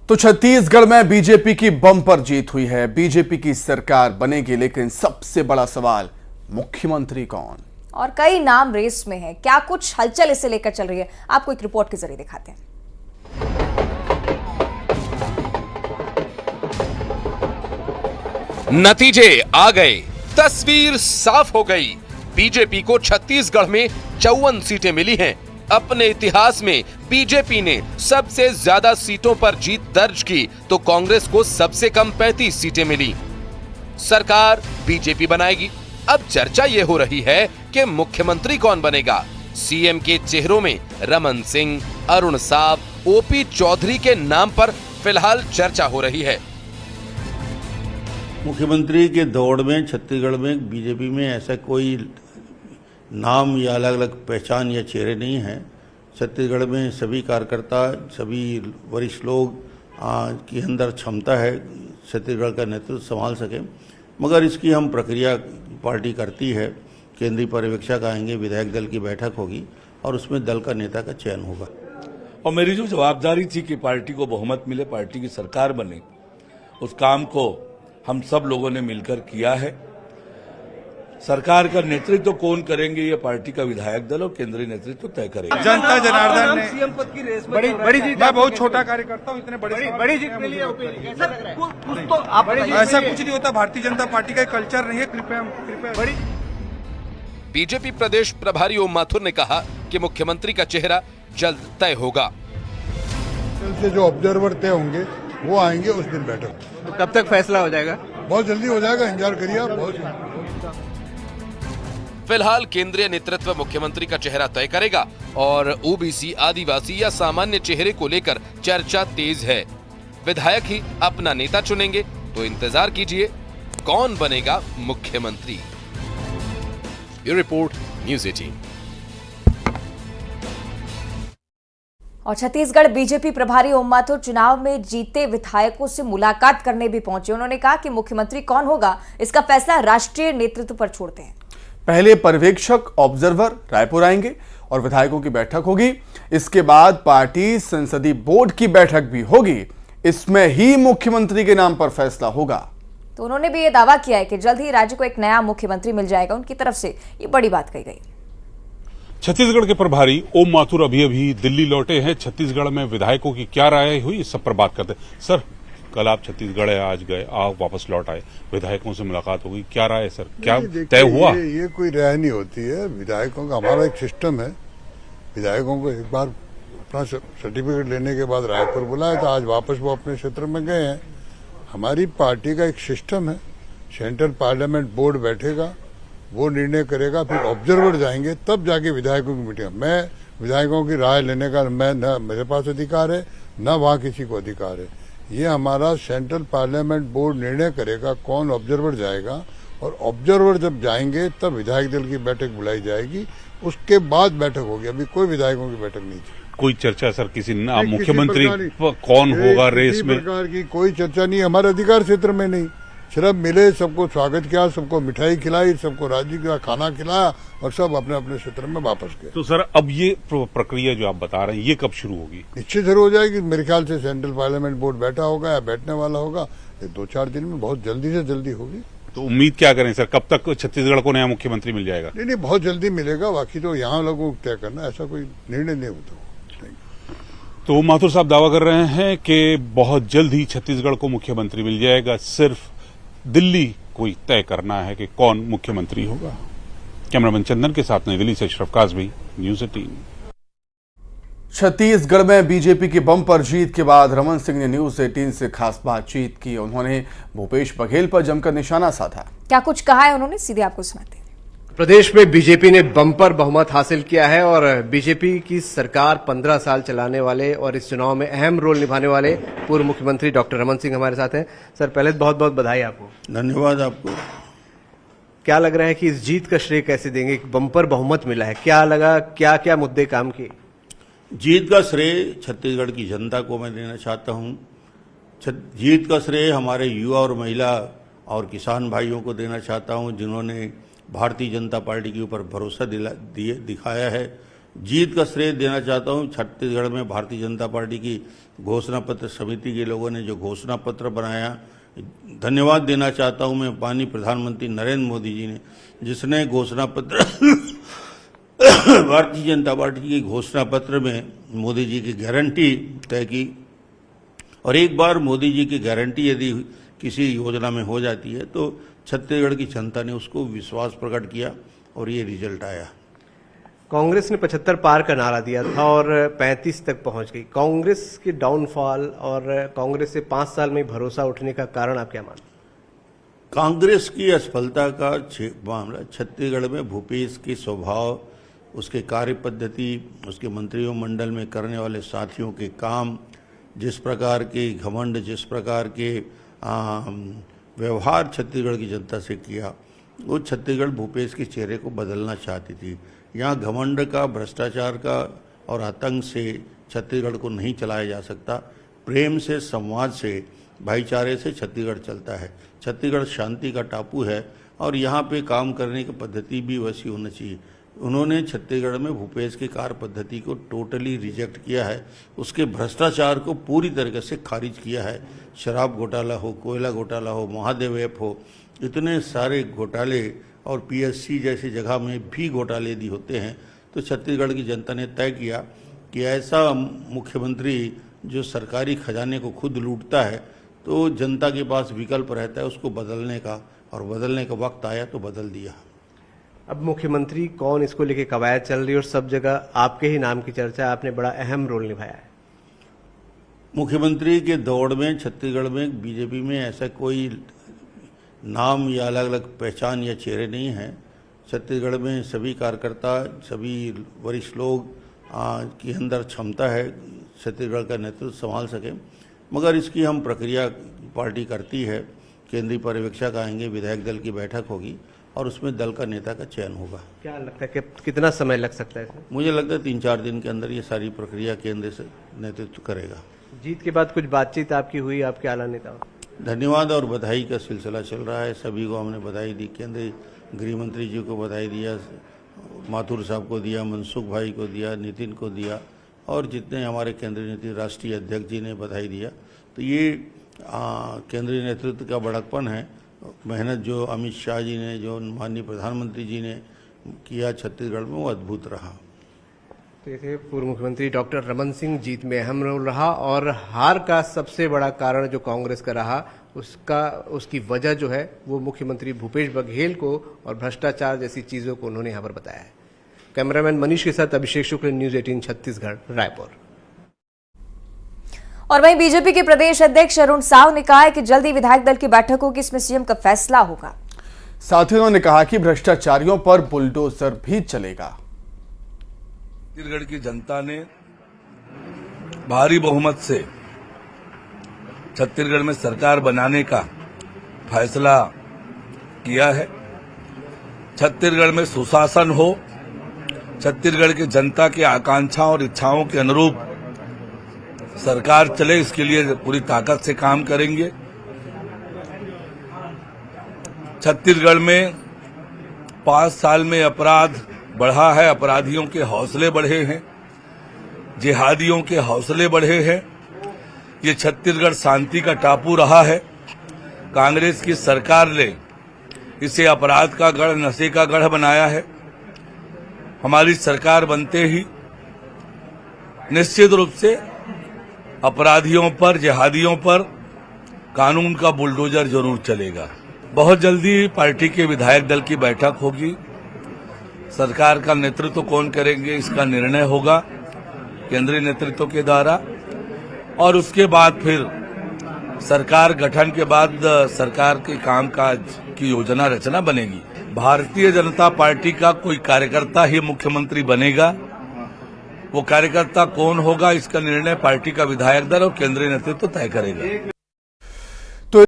तो छत्तीसगढ़ में बीजेपी की बम्पर जीत हुई है। बीजेपी की सरकार बनेगी, लेकिन सबसे बड़ा सवाल मुख्यमंत्री कौन? और कई नाम रेस में हैं। क्या कुछ हलचल इसे लेकर चल रही है, आपको एक रिपोर्ट के जरिए दिखाते हैं। नतीजे आ गए, तस्वीर साफ हो गई। बीजेपी को छत्तीसगढ़ में 54 सीटें मिली हैं। अपने इतिहास में बीजेपी ने सबसे ज्यादा सीटों पर जीत दर्ज की, तो कांग्रेस को सबसे कम 35 सीटें मिली। सरकार बीजेपी बनाएगी। अब चर्चा ये हो रही है कि मुख्यमंत्री कौन बनेगा। सीएम के चेहरों में रमन सिंह, अरुण साव, ओपी चौधरी के नाम पर फिलहाल चर्चा हो रही है। मुख्यमंत्री के दौड़ में छत्तीसगढ़ में बीजेपी में ऐसा कोई नाम या अलग अलग पहचान या चेहरे नहीं हैं। छत्तीसगढ़ में सभी कार्यकर्ता, सभी वरिष्ठ लोग की अंदर क्षमता है छत्तीसगढ़ का नेतृत्व संभाल सके, मगर इसकी हम प्रक्रिया पार्टी करती है। केंद्रीय पर्यवेक्षक आएंगे, विधायक दल की बैठक होगी और उसमें दल का नेता का चयन होगा। और मेरी जो जवाबदारी थी कि पार्टी को बहुमत मिले, पार्टी की सरकार बने, उस काम को हम सब लोगों ने मिलकर किया है। सरकार का नेतृत्व कौन करेंगे, ये पार्टी का विधायक दल और केंद्रीय नेतृत्व तय करेगा। जनता जनार्दन ने सीएम पद की रेस में बड़ी जीत। मैं बहुत छोटा कार्यकर्ता हूँ, इतने बड़ी जीत के लिए ऐसा कुछ नहीं होता। भारतीय जनता पार्टी का कल्चर नहीं है। कृपया बड़ी। बीजेपी प्रदेश प्रभारी ओम माथुर ने कहा कि मुख्यमंत्री का चेहरा जल्द तय होगा। से जो ऑब्जर्वर तय होंगे वो आएंगे, उस दिन बैठक। तो कब तक फैसला हो जाएगा? बहुत जल्दी हो जाएगा, इंतजार करिए आप। बहुत फिलहाल केंद्रीय नेतृत्व मुख्यमंत्री का चेहरा तय करेगा और ओबीसी, आदिवासी या सामान्य चेहरे को लेकर चर्चा तेज है। विधायक ही अपना नेता चुनेंगे, तो इंतजार कीजिए कौन बनेगा मुख्यमंत्री। ये रिपोर्ट न्यूज़ 18। और छत्तीसगढ़ बीजेपी प्रभारी ओम माथुर चुनाव में जीते विधायकों से मुलाकात करने भी पहुंचे। उन्होंने कहा कि मुख्यमंत्री कौन होगा, इसका फैसला राष्ट्रीय नेतृत्व पर छोड़ते हैं। पहले पर्यवेक्षक ऑब्जर्वर रायपुर आएंगे और विधायकों की बैठक होगी। इसके बाद पार्टी संसदीय बोर्ड की बैठक भी होगी। इसमें ही मुख्यमंत्री के नाम पर फैसला होगा। तो उन्होंने भी ये दावा किया है कि जल्द ही राज्य को एक नया मुख्यमंत्री मिल जाएगा। उनकी तरफ से ये बड़ी बात कही गई। छत्तीसगढ़ के प्रभारी ओम माथुर अभी दिल्ली लौटे हैं। छत्तीसगढ़ में विधायकों की क्या राय हुई, इस सब पर बात करते हैं। सर, कल आप छत्तीसगढ़ आज गए, आप वापस लौट आए, विधायकों से मुलाकात हो गई, क्या राय है सर? क्या तय हुआ? ये कोई राय नहीं होती है। विधायकों का हमारा एक सिस्टम है। विधायकों को एक बार अपना सर्टिफिकेट लेने के बाद रायपुर बुलाया था, आज वापस वो अपने क्षेत्र में गए हैं। हमारी पार्टी का एक सिस्टम है। सेंट्रल पार्लियामेंट बोर्ड बैठेगा, वो निर्णय करेगा, फिर ऑब्जर्वर जाएंगे, तब जाके विधायकों की मीटिंग। मैं विधायकों की राय लेने का न मेरे पास अधिकार है, न वहां किसी को अधिकार है। ये हमारा सेंट्रल पार्लियामेंट बोर्ड निर्णय करेगा कौन ऑब्जर्वर जाएगा, और ऑब्जर्वर जब जाएंगे तब विधायक दल की बैठक बुलाई जाएगी, उसके बाद बैठक होगी। अभी कोई विधायकों की बैठक नहीं थी। कोई चर्चा सर किसी नाम मुख्यमंत्री कौन होगा रेस में? प्रकार की कोई चर्चा नहीं, हमारे अधिकार क्षेत्र में नहीं। सिर्फ मिले, सबको स्वागत किया, सबको मिठाई खिलाई, सबको राज्य का खाना खिलाया और सब अपने अपने क्षेत्र में वापस गए। तो सर, अब ये प्रक्रिया जो आप बता रहे हैं, ये कब शुरू होगी? निश्चित शुरू हो जाएगी। मेरे ख्याल से सेंट्रल पार्लियामेंट बोर्ड बैठा होगा या बैठने वाला होगा, ये 2-4 दिन में बहुत जल्दी से जल्दी होगी। तो उम्मीद क्या करें सर, कब तक छत्तीसगढ़ को नया मुख्यमंत्री मिल जाएगा? नहीं, बहुत जल्दी मिलेगा। बाकी तो यहाँ लोगों को तय करना, ऐसा कोई निर्णय नहीं होता। तो माथुर साहब दावा कर रहे हैं कि बहुत जल्द ही छत्तीसगढ़ को मुख्यमंत्री मिल जाएगा, सिर्फ दिल्ली को तय करना है कि कौन मुख्यमंत्री होगा। कैमरामैन चंदन के साथ नई दिल्ली से अशरफ काज़मी, न्यूज़ 18। छत्तीसगढ़ में बीजेपी की बम्पर जीत के बाद रमन सिंह ने न्यूज़ 18 से खास बातचीत की। उन्होंने भूपेश बघेल पर जमकर निशाना साधा। क्या कुछ कहा है उन्होंने, सीधे आपको सुनाते हैं। प्रदेश में बीजेपी ने बम्पर बहुमत हासिल किया है और बीजेपी की सरकार 15 साल चलाने वाले और इस चुनाव में अहम रोल निभाने वाले पूर्व मुख्यमंत्री डॉक्टर रमन सिंह हमारे साथ हैं। सर, पहले बहुत बहुत बधाई आपको। धन्यवाद आपको। क्या लग रहा है कि इस जीत का श्रेय कैसे देंगे? बम्पर बहुमत मिला है, क्या लगा, क्या क्या मुद्दे काम किए? जीत का श्रेय छत्तीसगढ़ की जनता को मैं देना चाहता हूँ। जीत का श्रेय हमारे युवा और महिला और किसान भाइयों को देना चाहता हूँ, जिन्होंने भारतीय जनता पार्टी के ऊपर भरोसा दिखाया है। जीत का श्रेय देना चाहता हूं छत्तीसगढ़ में भारतीय जनता पार्टी की घोषणा पत्र समिति के लोगों ने जो घोषणा पत्र बनाया। धन्यवाद देना चाहता हूं मैं माननीय प्रधानमंत्री नरेंद्र मोदी जी ने, जिसने घोषणा पत्र भारतीय जनता पार्टी की घोषणा पत्र में मोदी जी की गारंटी तय की। और एक बार मोदी जी की गारंटी यदि किसी योजना में हो जाती है तो छत्तीसगढ़ की जनता ने उसको विश्वास प्रकट किया और ये रिजल्ट आया। कांग्रेस ने 75 पार का नारा दिया था और 35 तक पहुंच गई। कांग्रेस के डाउनफॉल और कांग्रेस से 5 साल में भरोसा उठने का कारण आप क्या मानते हैं? कांग्रेस की असफलता का मामला छत्तीसगढ़ में भूपेश के स्वभाव, उसके कार्य पद्धति, उसके मंत्रियों मंडल में करने वाले साथियों के काम, जिस प्रकार के घमंड, जिस प्रकार के व्यवहार छत्तीसगढ़ की जनता से किया, वो छत्तीसगढ़ भूपेश के चेहरे को बदलना चाहती थी। यहाँ घमंड का, भ्रष्टाचार का और आतंक से छत्तीसगढ़ को नहीं चलाया जा सकता। प्रेम से, संवाद से, भाईचारे से छत्तीसगढ़ चलता है। छत्तीसगढ़ शांति का टापू है और यहाँ पे काम करने की पद्धति भी वैसी होनी चाहिए। उन्होंने छत्तीसगढ़ में भूपेश की कार्य पद्धति को टोटली रिजेक्ट किया है, उसके भ्रष्टाचार को पूरी तरीके से खारिज किया है। शराब घोटाला हो, कोयला घोटाला हो, महादेव ऐप हो, इतने सारे घोटाले और पीएससी जैसी जगह में भी घोटाले यदि होते हैं तो छत्तीसगढ़ की जनता ने तय किया कि ऐसा मुख्यमंत्री जो सरकारी खजाने को खुद लूटता है तो जनता के पास विकल्प रहता है उसको बदलने का, और बदलने का वक्त आया तो बदल दिया। अब मुख्यमंत्री कौन, इसको लेके कवायद चल रही है और सब जगह आपके ही नाम की चर्चा, आपने बड़ा अहम रोल निभाया है। मुख्यमंत्री के दौड़ में छत्तीसगढ़ में बीजेपी में ऐसा कोई नाम या अलग अलग पहचान या चेहरे नहीं हैं। छत्तीसगढ़ में सभी कार्यकर्ता, सभी वरिष्ठ लोग के अंदर क्षमता है छत्तीसगढ़ का नेतृत्व संभाल सके, मगर इसकी हम प्रक्रिया पार्टी करती है। केंद्रीय पर्यवेक्षक आएंगे, विधायक दल की बैठक होगी और उसमें दल का नेता का चयन होगा। क्या लगता है कि कितना समय लग सकता है इसमें? मुझे लगता है 3-4 दिन के अंदर ये सारी प्रक्रिया केंद्र से नेतृत्व करेगा। जीत के बाद कुछ बातचीत आपकी हुई आपके आला नेताओं? धन्यवाद और बधाई का सिलसिला चल रहा है। सभी को हमने बधाई दी, केंद्रीय गृह मंत्री जी को बधाई दिया, माथुर साहब को दिया, मनसुख भाई को दिया, नितिन को दिया और जितने हमारे केंद्रीय नेतृत्व राष्ट्रीय अध्यक्ष जी ने बधाई दिया। तो ये केंद्रीय नेतृत्व का बड़कपन है। मेहनत जो अमित शाह जी ने, जो माननीय प्रधानमंत्री जी ने किया छत्तीसगढ़ में, वो अद्भुत रहा। तो ये थे पूर्व मुख्यमंत्री डॉक्टर रमन सिंह। जीत में अहम रोल रहा और हार का सबसे बड़ा कारण जो कांग्रेस का रहा, उसकी वजह जो है वो मुख्यमंत्री भूपेश बघेल को और भ्रष्टाचार जैसी चीजों को उन्होंने यहाँ पर बताया है। कैमरामैन मनीष के साथ अभिषेक शुक्ल, न्यूज 18 छत्तीसगढ़, रायपुर। और वहीं बीजेपी के प्रदेश अध्यक्ष अरुण साव ने कहा है कि जल्दी विधायक दल की बैठक होगी, इसमें सीएम का फैसला होगा। साथ ही उन्होंने कहा कि भ्रष्टाचारियों पर बुलडोजर भी चलेगा। छत्तीसगढ़ की जनता ने भारी बहुमत से छत्तीसगढ़ में सरकार बनाने का फैसला किया है। छत्तीसगढ़ में सुशासन हो, छत्तीसगढ़ की जनता की आकांक्षाओं और इच्छाओं के अनुरूप सरकार चले, इसके लिए पूरी ताकत से काम करेंगे। छत्तीसगढ़ में 5 साल में अपराध बढ़ा है, अपराधियों के हौसले बढ़े हैं, जिहादियों के हौसले बढ़े हैं। ये छत्तीसगढ़ शांति का टापू रहा है। कांग्रेस की सरकार ने इसे अपराध का गढ़, नशे का गढ़ बनाया है। हमारी सरकार बनते ही निश्चित रूप से अपराधियों पर, जिहादियों पर कानून का बुलडोजर जरूर चलेगा। बहुत जल्दी पार्टी के विधायक दल की बैठक होगी। सरकार का नेतृत्व कौन करेंगे इसका निर्णय होगा केंद्रीय नेतृत्व के द्वारा, और उसके बाद फिर सरकार गठन के बाद सरकार के कामकाज की योजना रचना बनेगी। भारतीय जनता पार्टी का कोई कार्यकर्ता ही मुख्यमंत्री बनेगा। वो कार्यकर्ता कौन होगा इसका निर्णय पार्टी का विधायक दल और केंद्रीय नेतृत्व तय करेगा।